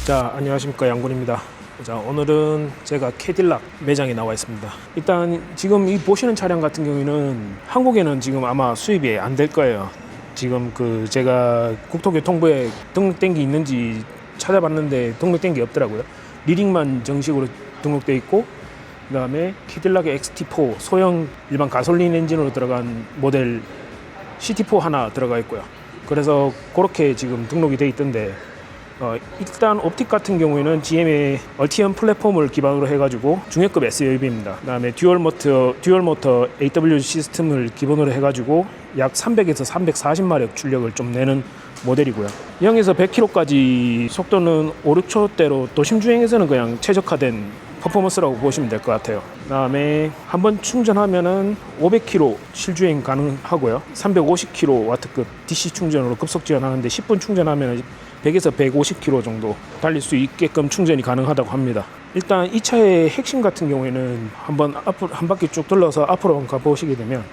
자, 안녕하십니까, 양군입니다. 자, 오늘은 제가 캐딜락 매장에 나와 있습니다. 일단 지금 이 보시는 차량 같은 경우에는 한국에는 지금 아마 수입이 안 될 거예요. 지금 제가 국토교통부에 등록된 게 있는지 찾아봤는데 등록된 게 없더라고요. 리딩만 정식으로 등록돼 있고, 그 다음에 캐딜락의 XT4 소형 일반 가솔린 엔진으로 들어간 모델 CT4 하나 들어가 있고요. 그래서 그렇게 지금 등록이 돼 있던데, 일단 옵틱 같은 경우에는 GM의 얼티엄 플랫폼을 기반으로 해가지고 중형급 SUV입니다. 그 다음에 듀얼 모터 AW 시스템을 기본으로 해가지고 약 300에서 340마력 출력을 좀 내는 모델이고요. 0에서 100km까지 속도는 5, 6초대로 도심 주행에서는 그냥 최적화된 퍼포먼스라고 보시면 될 것 같아요. 그 다음에 한번 충전하면은 500km 실주행 가능하고요. 350kW급 DC 충전으로 급속 지원하는데 10분 충전하면 100에서 150km 정도 달릴 수 있게끔 충전이 가능하다고 합니다. 일단 이 차의 핵심 같은 경우에는 한번 앞으로 한 바퀴 쭉 둘러서 앞으로 한번 가보시게 되면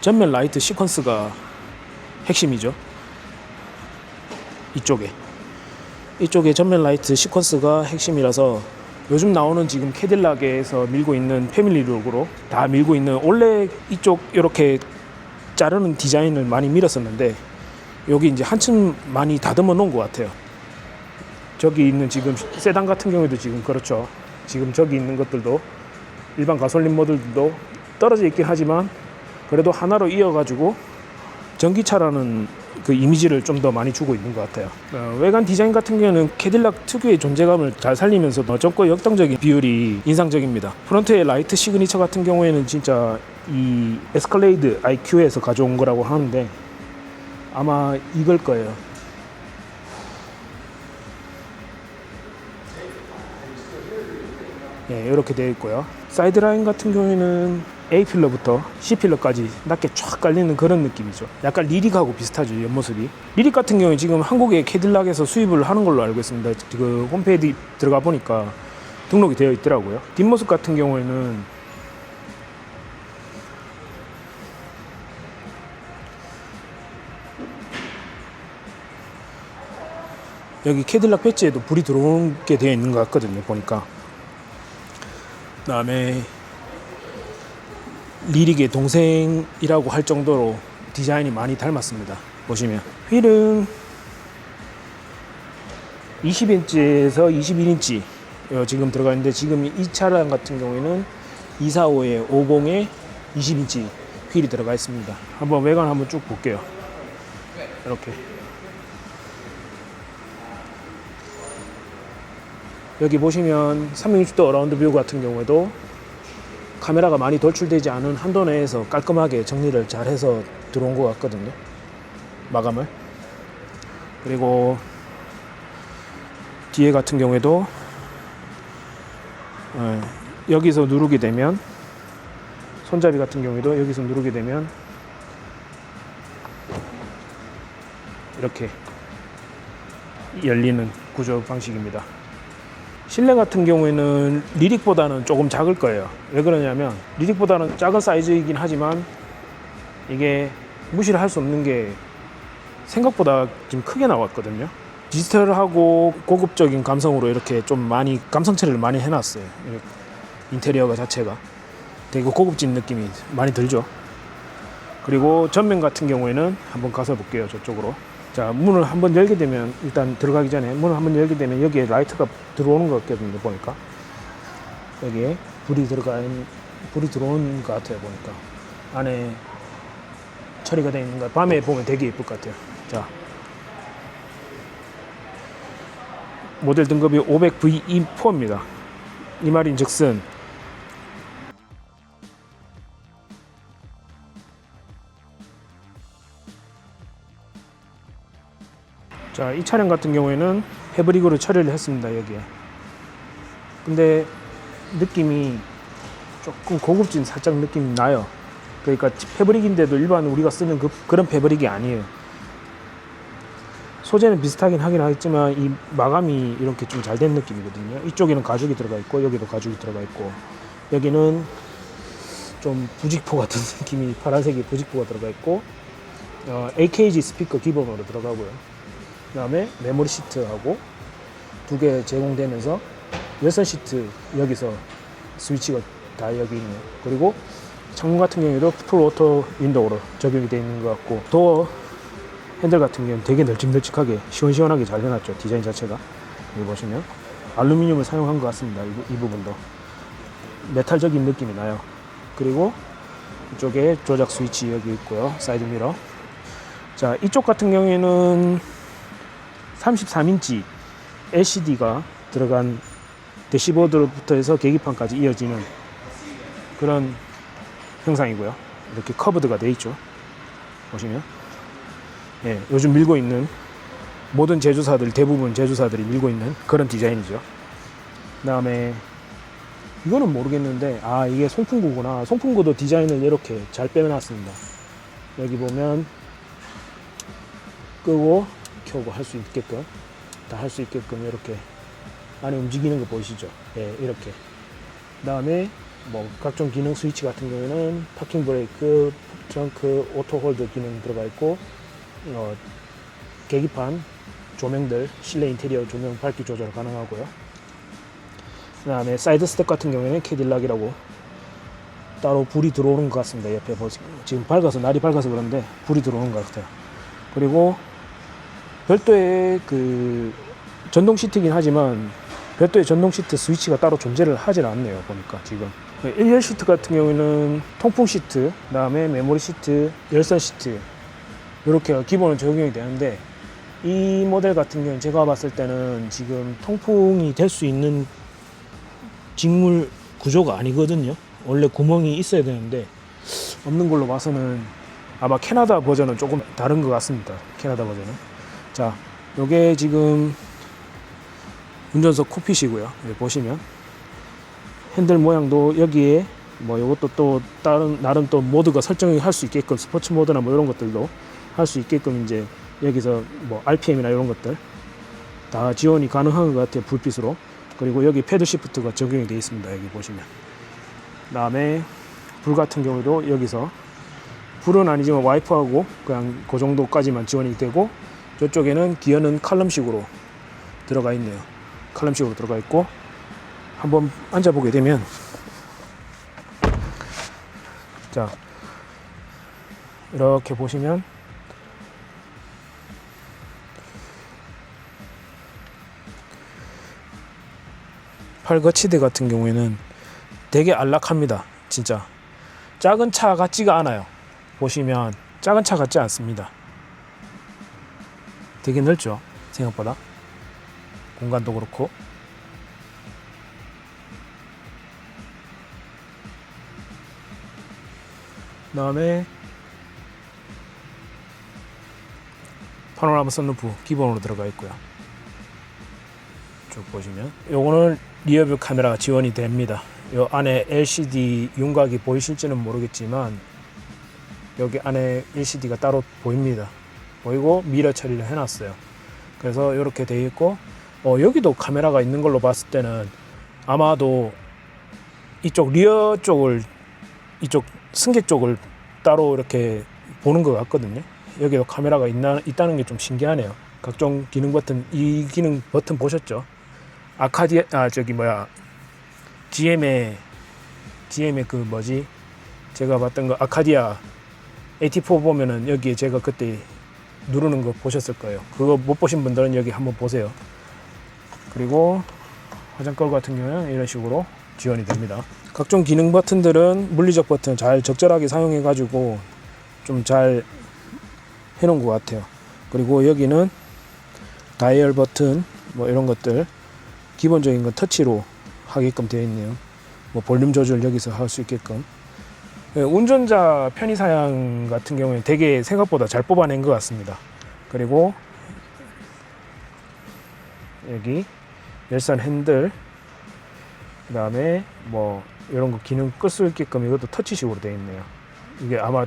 전면 라이트 시퀀스가 핵심이죠. 이쪽에 전면 라이트 시퀀스가 핵심이라서 요즘 나오는 지금 캐딜락에서 밀고 있는 패밀리룩으로 다 밀고 있는, 원래 이쪽 이렇게 자르는 디자인을 많이 밀었었는데 여기 이제 한층 많이 다듬어 놓은 것 같아요. 저기 있는 지금 세단 같은 경우에도 지금 그렇죠. 지금 저기 있는 것들도 일반 가솔린 모델들도 떨어져 있긴 하지만 그래도 하나로 이어가지고 전기차라는 그 이미지를 좀 더 많이 주고 있는 것 같아요. 외관 디자인 같은 경우는 캐딜락 특유의 존재감을 잘 살리면서도 젊고 역동적인 비율이 인상적입니다. 프론트의 라이트 시그니처 같은 경우에는 진짜 이 에스컬레이드 IQ에서 가져온 거라고 하는데 아마 이걸 거예요. 예, 이렇게 되어 있고요. 사이드 라인 같은 경우에는 A 필러부터 C 필러까지 낮게 쫙 깔리는 그런 느낌이죠. 약간 리릭하고 비슷하죠, 옆모습이. 리릭 같은 경우에 지금 한국의 캐딜락에서 수입을 하는 걸로 알고 있습니다. 그 홈페이지 들어가 보니까 등록이 되어 있더라고요. 뒷모습 같은 경우에는 여기 캐딜락 배지에도 불이 들어오게 되어 있는 것 같거든요, 보니까. 그 다음에 리릭의 동생이라고 할 정도로 디자인이 많이 닮았습니다. 보시면 휠은 20인치에서 21인치 지금 들어가 있는데, 지금 이 차량 같은 경우에는 245에 50에 20인치 휠이 들어가 있습니다. 한번 외관 한번 쭉 볼게요. 이렇게 여기 보시면 360도 어라운드 뷰 같은 경우에도 카메라가 많이 돌출되지 않은 한도 내에서 깔끔하게 정리를 잘 해서 들어온 것 같거든요, 마감을. 그리고 뒤에 같은 경우에도 여기서 누르게 되면, 손잡이 같은 경우에도 여기서 누르게 되면 이렇게 열리는 구조 방식입니다. 실내 같은 경우에는 리릭보다는 조금 작을 거예요. 왜 그러냐면 리릭보다는 작은 사이즈이긴 하지만 이게 무시를 할 수 없는 게 생각보다 좀 크게 나왔거든요. 디지털하고 고급적인 감성으로 이렇게 좀 많이 감성 처리를 많이 해놨어요. 인테리어가 자체가 되게 고급진 느낌이 많이 들죠. 그리고 전면 같은 경우에는 한번 가서 볼게요, 저쪽으로. 자, 문을 한번 열게 되면, 일단 들어가기 전에 문을 한번 열게 되면 여기에 라이트가 들어오는 것 같거든요, 보니까. 여기에 불이 들어오는 것 같아요, 보니까. 안에 처리가 되어 있는 거 밤에 보면 되게 예쁠 것 같아요. 자, 모델 등급이 500VE4입니다. 이 말인 즉슨 자, 이 차량 같은 경우에는 패브릭으로 처리를 했습니다, 여기에. 근데 느낌이 조금 고급진 살짝 느낌이 나요. 그러니까 패브릭인데도 일반 우리가 쓰는 그런 패브릭이 아니에요. 소재는 비슷하긴 하긴 하겠지만 이 마감이 이렇게 좀 잘 된 느낌이거든요. 이쪽에는 가죽이 들어가 있고 여기도 가죽이 들어가 있고, 여기는 좀 부직포 같은 느낌이, 파란색이 부직포가 들어가 있고, AKG 스피커 기본으로 들어가고요. 그 다음에 메모리 시트하고 두 개 제공되면서 열선 시트 여기서 스위치가 다 여기 있네요. 그리고 창문 같은 경우에도 풀 오토 윈도우로 적용이 되어 있는 것 같고, 도어 핸들 같은 경우는 되게 널찍널찍하게 시원시원하게 잘 해놨죠. 디자인 자체가. 여기 보시면 알루미늄을 사용한 것 같습니다. 이 부분도 메탈적인 느낌이 나요. 그리고 이쪽에 조작 스위치 여기 있고요. 사이드 미러. 자, 이쪽 같은 경우에는 33인치 LCD가 들어간 대시보드부터 해서 계기판까지 이어지는 그런 형상이고요. 이렇게 커브드가 되어 있죠. 보시면 예, 요즘 밀고 있는 모든 제조사들, 대부분 제조사들이 밀고 있는 그런 디자인이죠. 그 다음에 이거는 모르겠는데, 아, 이게 송풍구구나. 송풍구도 디자인을 이렇게 잘 빼놨습니다. 여기 보면 끄고 켜고 할 수 있게끔, 다 할 수 있게끔 이렇게 안에 움직이는 거 보이시죠? 예, 이렇게. 그 다음에 뭐 각종 기능 스위치 같은 경우에는 파킹 브레이크, 트렁크, 오토 홀드 기능 들어가 있고, 계기판, 조명들, 실내 인테리어 조명 밝기 조절 가능하고요. 그 다음에 사이드 스텝 같은 경우에는 캐딜락이라고 따로 불이 들어오는 것 같습니다. 옆에 보시면 지금 밝아서, 날이 밝아서 그런데 불이 들어오는 것 같아요. 그리고 별도의 그 전동 시트이긴 하지만 별도의 전동 시트 스위치가 따로 존재를 하질 않네요. 보니까 지금 1열 시트 같은 경우에는 통풍 시트, 그 다음에 메모리 시트, 열선 시트 이렇게 기본은 적용이 되는데, 이 모델 같은 경우는 제가 봤을 때는 지금 통풍이 될 수 있는 직물 구조가 아니거든요. 원래 구멍이 있어야 되는데 없는 걸로 봐서는 아마 캐나다 버전은 조금 다른 것 같습니다. 캐나다 버전은. 자, 요게 지금 운전석 콕핏이고요. 여기 보시면 핸들 모양도 여기에 뭐 요것도 또 다른 나름 또 모드가 설정할 수 있게끔, 스포츠 모드나 뭐 이런 것들도 할 수 있게끔 이제 여기서 뭐 RPM이나 이런 것들 다 지원이 가능한 것 같아요. 불빛으로. 그리고 여기 패드 시프트가 적용이 되어 있습니다. 여기 보시면. 그 다음에 불 같은 경우도 여기서, 불은 아니지만 와이퍼하고 그냥 그 정도까지만 지원이 되고, 저쪽에는 기어는 칼럼식으로 들어가 있네요. 칼럼식으로 들어가 있고, 한번 앉아보게 되면, 자, 이렇게 보시면 팔거치대 같은 경우에는 되게 안락합니다. 진짜 작은 차 같지가 않아요. 보시면 작은 차 같지 않습니다. 되게 넓죠. 생각보다 공간도 그렇고. 그 다음에 파노라마 선루프 기본으로 들어가 있고요. 쭉 보시면 요거는 리어뷰 카메라가 지원이 됩니다. 요 안에 LCD 윤곽이 보이실지는 모르겠지만 여기 안에 LCD가 따로 보입니다. 보이고 미러 처리를 해놨어요. 그래서 이렇게 되어 있고, 여기도 카메라가 있는 걸로 봤을 때는 아마도 이쪽 리어 쪽을, 이쪽 승객 쪽을 따로 이렇게 보는 것 같거든요. 여기도 카메라가 있다는 게 좀 신기하네요. 각종 기능 버튼, 이 기능 버튼 보셨죠? 아카디아, GM의 그 뭐지? 제가 봤던 거 아카디아 AT4 보면은 여기에 제가 그때 누르는 거 보셨을 거예요. 그거 못 보신 분들은 여기 한번 보세요. 그리고 화장걸 같은 경우는 이런 식으로 지원이 됩니다. 각종 기능 버튼들은 물리적 버튼 잘 적절하게 사용해 가지고 좀 잘 해놓은 것 같아요. 그리고 여기는 다이얼 버튼 뭐 이런 것들 기본적인 건 터치로 하게끔 되어 있네요. 뭐 볼륨 조절 여기서 할 수 있게끔. 운전자 편의 사양 같은 경우에 되게 생각보다 잘 뽑아낸 것 같습니다. 그리고 여기 열선 핸들, 그 다음에 뭐 이런 거 기능 끌 수 있게끔 이것도 터치식으로 되어 있네요. 이게 아마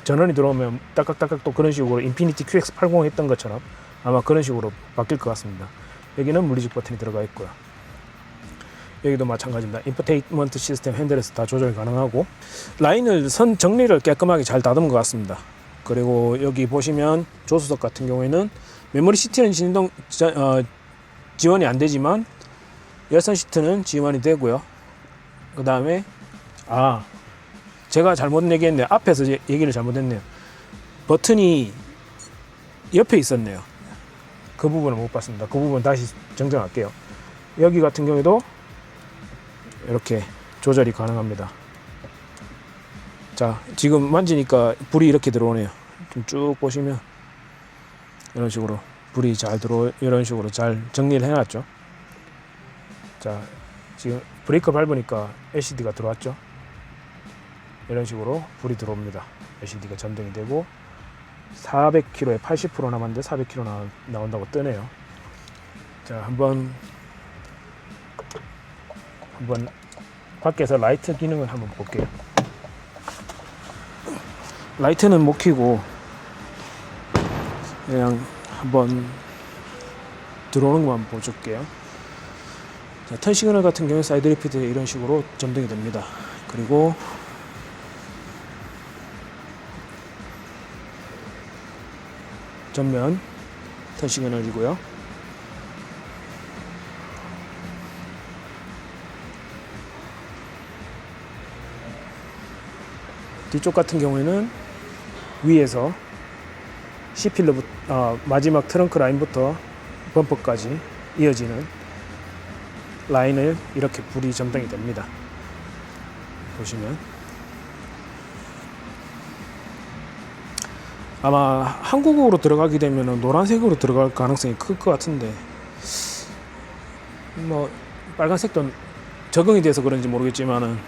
전원이 들어오면 딱딱딱딱 또 그런 식으로 인피니티 QX80 했던 것처럼 아마 그런 식으로 바뀔 것 같습니다. 여기는 물리적 버튼이 들어가 있고요. 여기도 마찬가지입니다. 인포테인먼트 시스템 핸들에서 다 조절 가능하고, 라인을 선 정리를 깔끔하게 잘 다듬은 것 같습니다. 그리고 여기 보시면 조수석 같은 경우에는 메모리 시트는 지원이 안 되지만 열선 시트는 지원이 되고요. 그 다음에 제가 잘못 얘기했네요. 앞에서 얘기를 잘못했네요. 버튼이 옆에 있었네요. 그 부분을 못 봤습니다. 그 부분 다시 정정할게요. 여기 같은 경우에도 이렇게 조절이 가능합니다. 자, 지금 만지니까 불이 이렇게 들어오네요. 좀 쭉 보시면 이런 식으로 불이 잘 이런 식으로 잘 정리를 해놨죠. 자, 지금 브레이크 밟으니까 LCD가 들어왔죠. 이런 식으로 불이 들어옵니다. LCD가 전등이 되고 400km에 80% 남았는데 400km 나온다고 뜨네요. 자, 한번 밖에서 라이트 기능을 한번 볼게요. 라이트는 못 켜고 그냥 한번 들어오는 것만 보여줄게요. 자, 턴 시그널 같은 경우에 사이드 리피트 이런 식으로 점등이 됩니다. 그리고 전면 턴 시그널이고요. 뒤쪽 같은 경우에는 위에서 C필러부터 마지막 트렁크 라인부터 범퍼까지 이어지는 라인을 이렇게 불이 점등이 됩니다. 보시면 아마 한국으로 들어가게 되면 노란색으로 들어갈 가능성이 클 것 같은데 뭐 빨간색도 적응이 돼서 그런지 모르겠지만은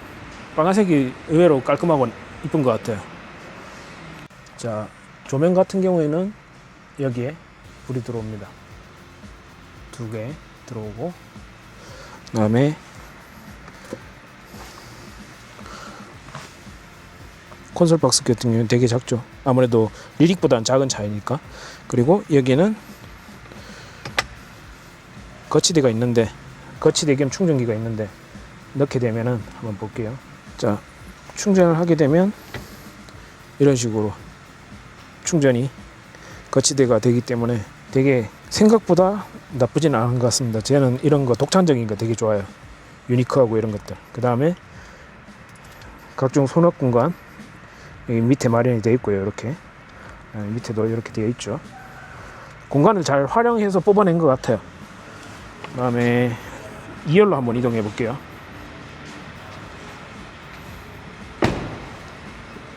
빨간색이 의외로 깔끔하고 이쁜 것 같아요. 자, 조명 같은 경우에는 여기에 불이 들어옵니다. 2개 들어오고, 그 다음에 콘솔 박스 같은 경우는 되게 작죠. 아무래도 리릭보다는 작은 차이니까. 그리고 여기는 거치대가 있는데, 거치대 겸 충전기가 있는데 넣게 되면은 한번 볼게요. 자, 충전을 하게 되면 이런 식으로 충전이 거치대가 되기 때문에 되게 생각보다 나쁘진 않은 것 같습니다. 저는 이런 거 독창적인 거 되게 좋아요. 유니크하고 이런 것들. 그 다음에 각종 수납 공간 여기 밑에 마련이 되어 있고요. 이렇게 밑에도 이렇게 되어 있죠. 공간을 잘 활용해서 뽑아낸 것 같아요. 그 다음에 2열로 한번 이동해 볼게요.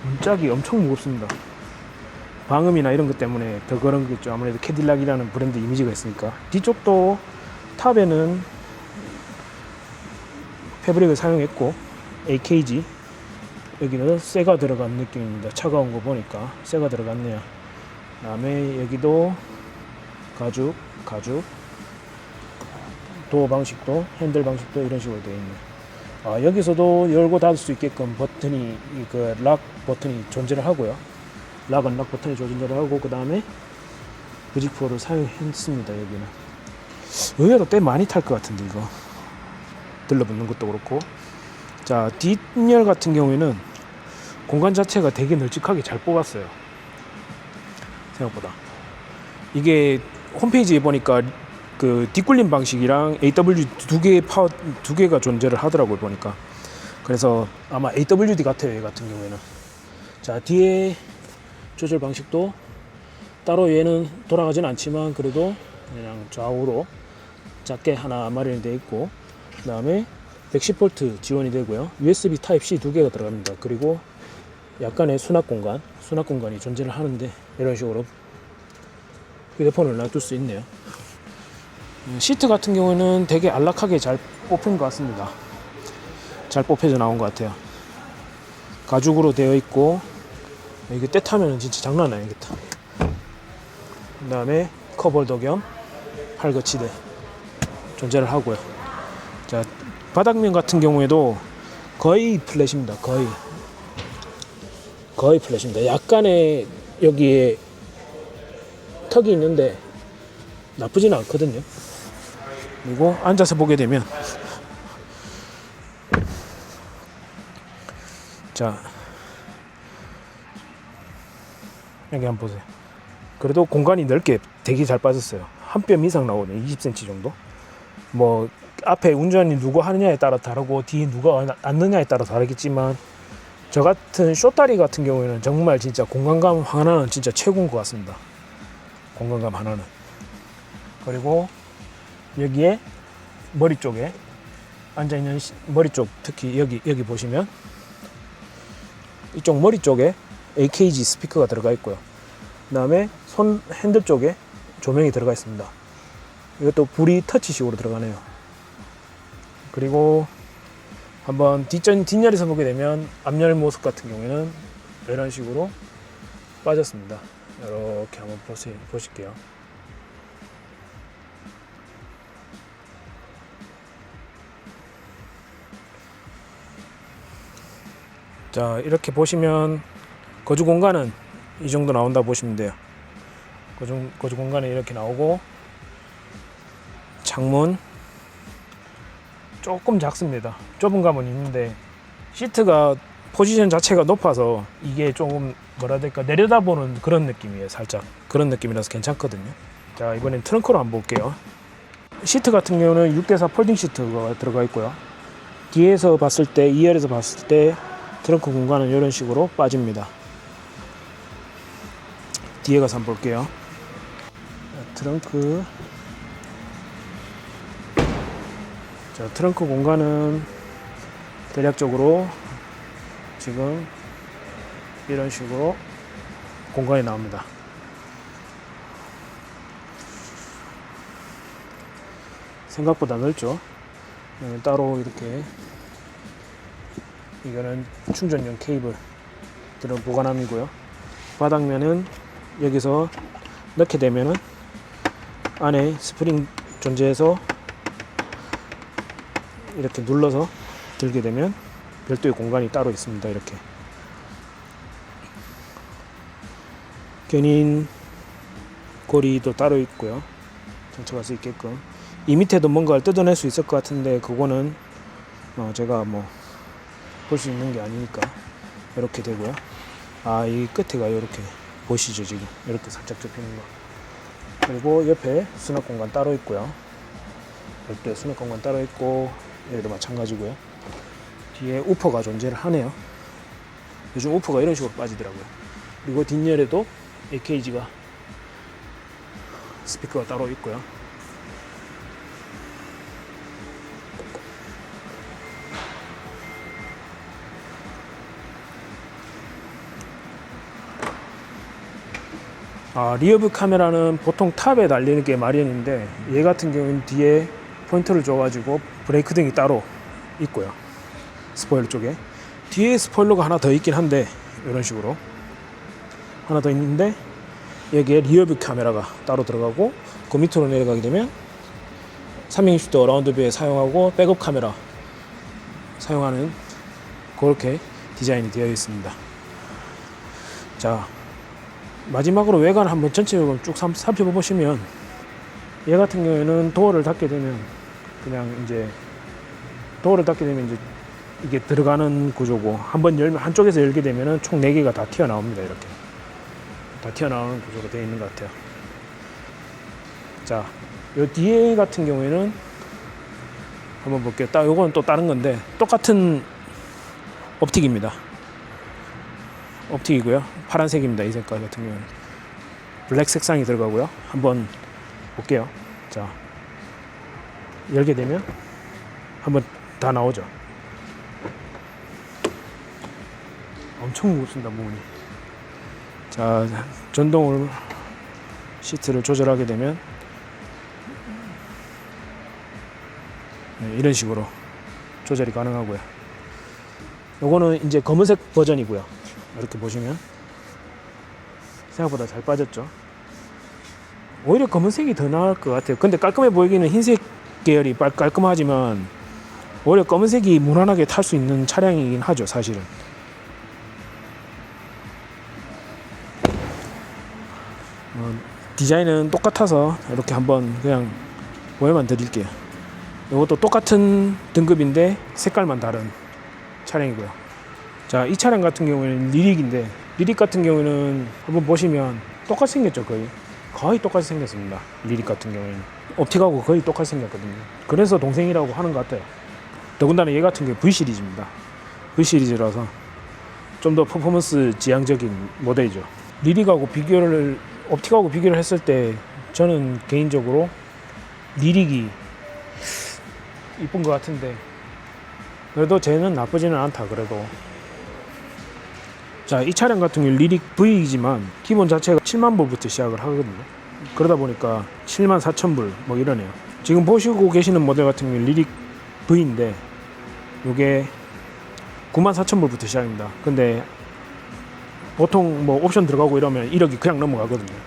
문짝이 엄청 무겁습니다. 방음이나 이런 것 때문에 더 그런 거겠죠. 아무래도 캐딜락이라는 브랜드 이미지가 있으니까. 뒤쪽도 탑에는 패브릭을 사용했고 AKG 여기는 쇠가 들어간 느낌입니다. 차가운 거 보니까 쇠가 들어갔네요. 그 다음에 여기도 가죽 도어 방식도 핸들 방식도 이런 식으로 되어 있네요. 여기서도 열고 닫을 수 있게끔 버튼이 그 락 버튼이 존재를 하고요. 락은 락 버튼이 존재를 하고 그 다음에 브직포를 사용했습니다. 여기는 의외로 꽤 많이 탈 것 같은데 이거 들러붙는 것도 그렇고. 자, 뒷열 같은 경우에는 공간 자체가 되게 널찍하게 잘 뽑았어요. 생각보다 이게 홈페이지에 보니까 그 뒷굴림 방식이랑 AW 두 개가 존재를 하더라고요 보니까. 그래서 아마 AWD 같아요 얘 같은 경우에는. 자, 뒤에 조절 방식도 따로 얘는 돌아가진 않지만 그래도 그냥 좌우로 작게 하나 마련이 되어 있고, 그 다음에 110V 지원이 되고요. USB Type-C 두 개가 들어갑니다. 그리고 약간의 수납 공간이 존재를 하는데 이런 식으로 휴대폰을 놔둘 수 있네요. 시트 같은 경우는 되게 안락하게 잘 뽑힌 것 같습니다. 잘 뽑혀져 나온 것 같아요. 가죽으로 되어 있고 이게 때 타면 진짜 장난 아니겠다. 그 다음에 컵홀더 겸 팔거치대 존재를 하고요. 자, 바닥면 같은 경우에도 거의 플랫입니다. 거의 플랫입니다. 약간의 여기에 턱이 있는데 나쁘지는 않거든요. 그리고 앉아서 보게 되면 자, 여기 한번 보세요. 그래도 공간이 넓게 되게 잘 빠졌어요. 한 뼘 이상 나오거든요. 20cm 정도. 뭐 앞에 운전이 누구 하느냐에 따라 다르고 뒤에 누가 앉느냐에 따라 다르겠지만 저 같은 쇼다리 같은 경우에는 정말 진짜 공간감 하나는 진짜 최고인 것 같습니다. 공간감 하나는. 그리고 여기에 머리 쪽에 앉아있는 머리 쪽, 특히 여기 보시면 이쪽 머리 쪽에 AKG 스피커가 들어가 있고요. 그 다음에 손 핸들 쪽에 조명이 들어가 있습니다. 이것도 불이 터치식으로 들어가네요. 그리고 한번 뒷열에서 보게 되면 앞열 모습 같은 경우에는 이런 식으로 빠졌습니다. 이렇게 한번 보실게요. 자, 이렇게 보시면 거주 공간은 이 정도 나온다 보시면 돼요. 거주 공간은 이렇게 나오고, 창문 조금 작습니다. 좁은 감은 있는데 시트가 포지션 자체가 높아서 이게 조금 뭐라 해야 될까, 내려다보는 그런 느낌이에요. 살짝 그런 느낌이라서 괜찮거든요. 자, 이번엔 트렁크로 한번 볼게요. 시트 같은 경우는 6대4 폴딩 시트가 들어가 있고요. 뒤에서 봤을 때, 2열에서 봤을 때 트렁크 공간은 이런 식으로 빠집니다. 뒤에 가서 한번 볼게요. 트렁크. 자, 트렁크 공간은 대략적으로 지금 이런 식으로 공간이 나옵니다. 생각보다 넓죠. 따로 이렇게, 이거는 충전용 케이블 들은 보관함이고요. 바닥면은 여기서 넣게 되면은 안에 스프링 존재해서 이렇게 눌러서 들게 되면 별도의 공간이 따로 있습니다. 이렇게 견인 고리도 따로 있고요. 장착할 수 있게끔. 이 밑에도 뭔가를 뜯어낼 수 있을 것 같은데 그거는 제가 뭐 볼 수 있는 게 아니니까 이렇게 되고요. 아, 이 끝에가 이렇게 보시죠. 지금 이렇게 살짝 접히는 거. 그리고 옆에 수납 공간 따로 있고요. 별도의 수납 공간 따로 있고, 여기도 마찬가지고요. 뒤에 우퍼가 존재를 하네요. 요즘 우퍼가 이런 식으로 빠지더라고요. 그리고 뒷열에도 AKG가 스피커가 따로 있고요. 리어뷰 카메라는 보통 탑에 달리는 게 마련인데 얘 같은 경우는 뒤에 포인트를 줘가지고 브레이크 등이 따로 있고요. 스포일러 쪽에 뒤에 스포일러가 하나 더 있긴 한데 이런 식으로 하나 더 있는데 여기에 리어뷰 카메라가 따로 들어가고, 그 밑으로 내려가게 되면 360도 어라운드 뷰에 사용하고 백업 카메라 사용하는 그렇게 디자인이 되어 있습니다. 자, 마지막으로 외관 한번 전체적으로 쭉 살펴보시면 얘 같은 경우에는 도어를 닫게 되면 이제 이게 들어가는 구조고, 한번 열면 한쪽에서 열게 되면은 총 4개가 다 튀어나옵니다. 이렇게 다 튀어나오는 구조가 되어 있는 것 같아요. 자, 요 뒤에 같은 경우에는 한번 볼게요. 요건 또 다른 건데 똑같은 옵틱입니다. 옵틱이고요. 파란색입니다. 이 색깔 같은 경우는 블랙 색상이 들어가고요. 한번 볼게요. 자, 열게 되면 한번 다 나오죠. 엄청 무겁습니다. 무늬. 자, 전동으로 시트를 조절하게 되면 이런 식으로 조절이 가능하고요. 요거는 이제 검은색 버전이고요. 이렇게 보시면 생각보다 잘 빠졌죠. 오히려 검은색이 더 나을 것 같아요. 근데 깔끔해 보이기는 흰색 계열이 깔끔하지만 오히려 검은색이 무난하게 탈 수 있는 차량이긴 하죠. 사실은 디자인은 똑같아서 이렇게 한번 그냥 보여만 드릴게요. 이것도 똑같은 등급인데 색깔만 다른 차량이고요. 자, 이 차량 같은 경우에는 리릭인데, 리릭 같은 경우는 한번 보시면 똑같이 생겼죠. 거의 거의 똑같이 생겼습니다. 리릭 같은 경우에는 옵틱하고 거의 똑같이 생겼거든요. 그래서 동생이라고 하는 것 같아요. 더군다나 얘 같은 경우 V 시리즈입니다. V 시리즈라서 좀 더 퍼포먼스 지향적인 모델이죠. 리릭하고 비교를 옵틱하고 비교를 했을 때 저는 개인적으로 리릭이 이쁜 것 같은데 그래도 쟤는 나쁘지는 않다. 그래도 자, 이 차량 같은 경우 리릭 V이지만 기본 자체가 7만 불부터 시작을 하거든요. 그러다 보니까 7만 4천 불 뭐 이러네요. 지금 보시고 계시는 모델 같은 경우 리릭 V인데 이게 9만 4천 불부터 시작입니다. 근데 보통 뭐 옵션 들어가고 이러면 1억이 그냥 넘어가거든요.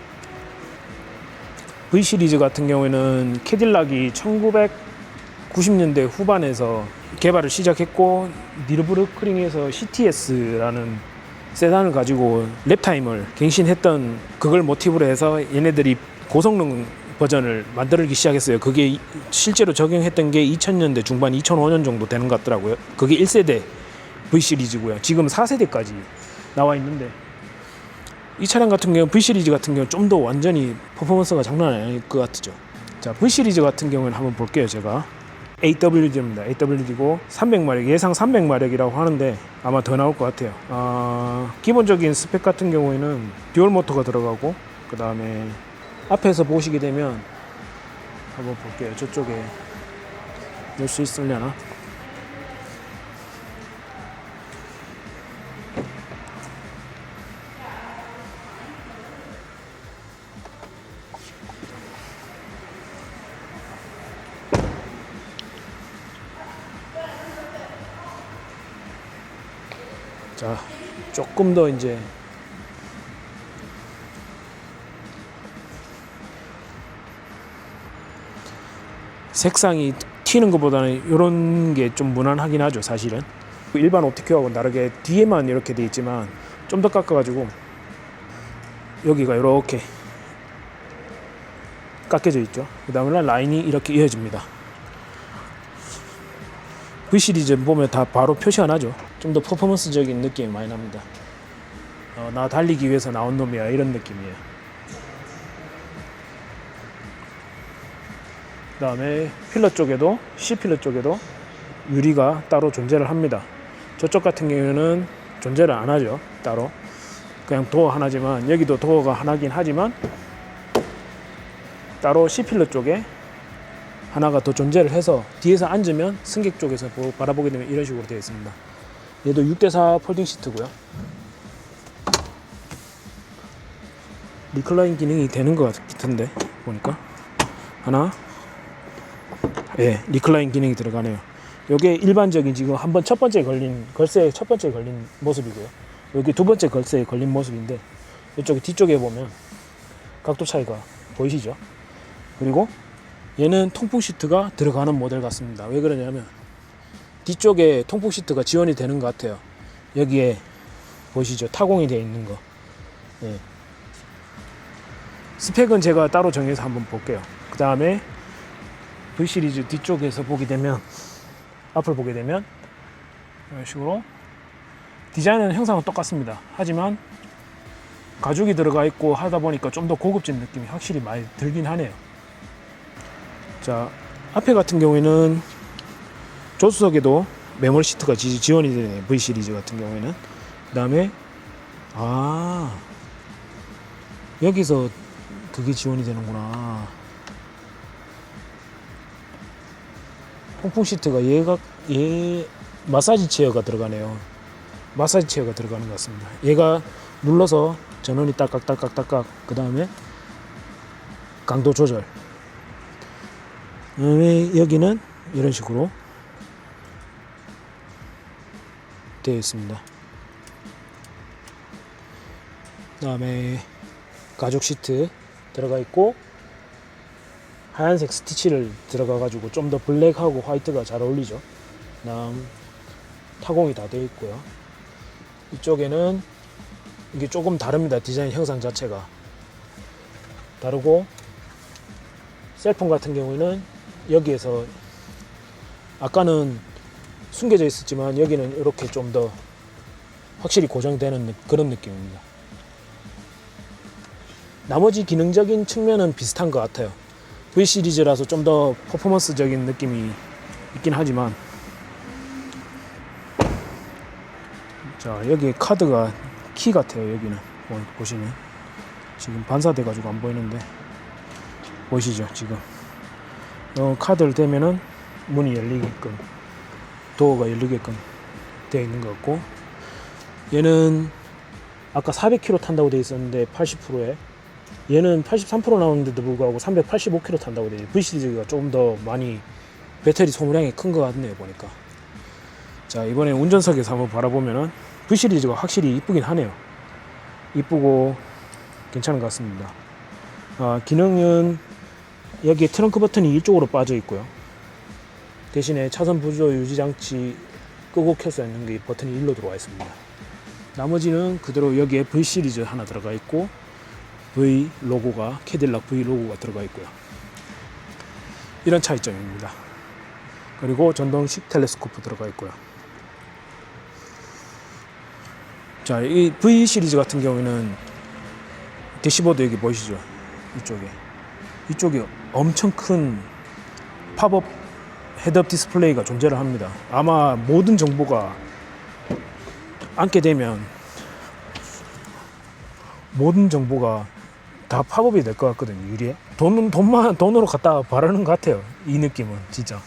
V 시리즈 같은 경우에는 캐딜락이 1990년대 후반에서 개발을 시작했고 니르부르크링에서 CTS라는 세단을 가지고 랩타임을 갱신했던 그걸 모티브로 해서 얘네들이 고성능 버전을 만들기 시작했어요. 그게 실제로 적용했던 게 2000년대 중반 2005년 정도 되는 것 같더라고요. 그게 1세대 V 시리즈고요. 지금 4세대까지 나와 있는데 이 차량 같은 경우 V 시리즈 같은 경우 좀 더 완전히 퍼포먼스가 장난 아닐 것 같죠. 자, V 시리즈 같은 경우는 한번 볼게요. 제가 AWD입니다. AWD고 300마력, 예상 300마력이라고 하는데 아마 더 나올 것 같아요. 기본적인 스펙 같은 경우에는 듀얼 모터가 들어가고 그 다음에 앞에서 보시게 되면 한번 볼게요. 저쪽에 넣을 수 있으려나? 자, 조금 더 이제 색상이 튀는 것보다는 이런 게 좀 무난하긴 하죠. 사실은 일반 옵티큐하고는 다르게 뒤에만 이렇게 돼 있지만 좀 더 깎아가지고 여기가 이렇게 깎여져 있죠. 그 다음에 라인이 이렇게 이어집니다. V 시리즈 보면 다 바로 표시가 나죠. 좀 더 퍼포먼스적인 느낌이 많이 납니다. 나 달리기 위해서 나온 놈이야 이런 느낌이에요. 그 다음에 필러 쪽에도 C필러 쪽에도 유리가 따로 존재를 합니다. 저쪽 같은 경우에는 존재를 안 하죠. 따로 그냥 도어 하나지만 여기도 도어가 하나긴 하지만 따로 C필러 쪽에 하나가 더 존재를 해서 뒤에서 앉으면 승객 쪽에서 바라보게 되면 이런 식으로 되어 있습니다. 얘도 6대4 폴딩 시트고요. 리클라인 기능이 되는 것 같은데 보니까 하나, 예, 리클라인 기능이 들어가네요. 요게 일반적인 지금 한번 첫 번째 걸린 걸쇠에 첫 번째 걸린 모습이고요. 여기 두 번째 걸쇠에 걸린 모습인데 이쪽에 뒤쪽에 보면 각도 차이가 보이시죠? 그리고 얘는 통풍 시트가 들어가는 모델 같습니다. 왜 그러냐면 뒤쪽에 통풍 시트가 지원이 되는 것 같아요. 여기에 보시죠, 타공이 되어 있는 거. 예. 스펙은 제가 따로 정해서 한번 볼게요. 그 다음에 V 시리즈 뒤쪽에서 보게 되면 앞을 보게 되면 이런 식으로 디자인은 형상은 똑같습니다. 하지만 가죽이 들어가 있고 하다 보니까 좀 더 고급진 느낌이 확실히 많이 들긴 하네요. 자, 앞에 같은 경우에는 조수석에도 메모리 시트가 지원이 되네요. V 시리즈 같은 경우에는. 그 다음에 여기서 그게 지원이 되는구나. 통풍 시트가 얘 마사지 체어가 들어가네요. 마사지 체어가 들어가는 것 같습니다. 얘가 눌러서 전원이 딸깍딸깍딸깍. 그 다음에 강도 조절. 그다음에 여기는 이런 식으로 되어 있습니다. 그 다음에 가죽 시트 들어가 있고 하얀색 스티치를 들어가 가지고 좀 더 블랙하고 화이트가 잘 어울리죠. 그다음 타공이 다 되어 있고요. 이쪽에는 이게 조금 다릅니다. 디자인 형상 자체가 다르고 셀폰 같은 경우에는 여기에서 아까는 숨겨져 있었지만 여기는 이렇게 좀 더 확실히 고정되는 그런 느낌입니다. 나머지 기능적인 측면은 비슷한 것 같아요. V 시리즈라서 좀 더 퍼포먼스적인 느낌이 있긴 하지만, 자, 여기 카드가 키 같아요. 여기는 보시면 지금 반사돼 가지고 안 보이는데 보이시죠? 지금 카드를 대면은 문이 열리게끔, 도어가 열리게끔 되어 있는 것 같고, 얘는 아까 400km 탄다고 되어 있었는데 80%에, 얘는 83% 나오는데도 불구하고 385km 탄다고 되어 있어요. V 시리즈가 조금 더 많이 배터리 소모량이 큰 것 같네요, 보니까. 자, 이번에 운전석에서 한번 바라보면은 V 시리즈가 확실히 이쁘긴 하네요. 이쁘고 괜찮은 것 같습니다. 기능은 여기에 트렁크 버튼이 이쪽으로 빠져 있고요. 대신에 차선 보조 유지 장치 끄고 켜서 있는 게 버튼이 일로 들어와 있습니다. 나머지는 그대로 여기에 V 시리즈 하나 들어가 있고, V 로고가, 캐딜락 V 로고가 들어가 있고요. 이런 차이점입니다. 그리고 전동식 텔레스코프 들어가 있고요. 자, 이 V 시리즈 같은 경우에는 대시보드 여기 보이시죠? 이쪽에 엄청 큰 팝업 헤드업 디스플레이가 존재를 합니다. 아마 모든 정보가 앉게 되면 모든 정보가 다 팝업이 될 것 같거든요. 유리에 돈으로 갖다 바르는 것 같아요. 이 느낌은 진짜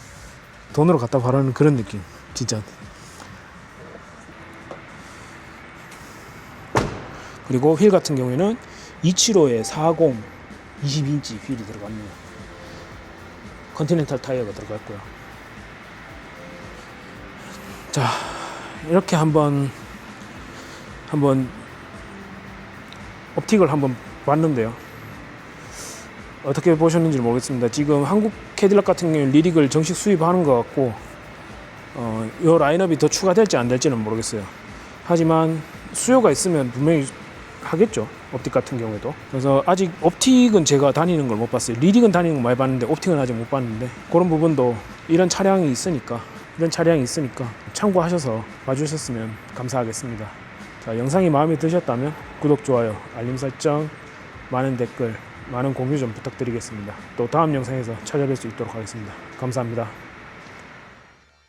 돈으로 갖다 바르는 그런 느낌, 진짜. 그리고 휠 같은 경우에는 275에 40 22인치 휠이 들어갑니다. 컨티넨탈 타이어가 들어갔고요. 자, 이렇게 한번 옵틱을 한번 봤는데요. 어떻게 보셨는지 모르겠습니다. 지금 한국 캐딜락 같은 경우는 리릭을 정식 수입하는 것 같고, 이 라인업이 더 추가될지 안 될지는 모르겠어요. 하지만 수요가 있으면 분명히 하겠죠, 옵틱 같은 경우에도. 그래서 아직 옵틱은 제가 다니는 걸 못 봤어요. 리릭은 다니는 걸 많이 봤는데 옵틱은 아직 못 봤는데, 그런 부분도 이런 차량이 있으니까 참고하셔서 봐주셨으면 감사하겠습니다. 자, 영상이 마음에 드셨다면 구독, 좋아요, 알림 설정, 많은 댓글, 많은 공유 좀 부탁드리겠습니다. 또 다음 영상에서 찾아뵐 수 있도록 하겠습니다. 감사합니다.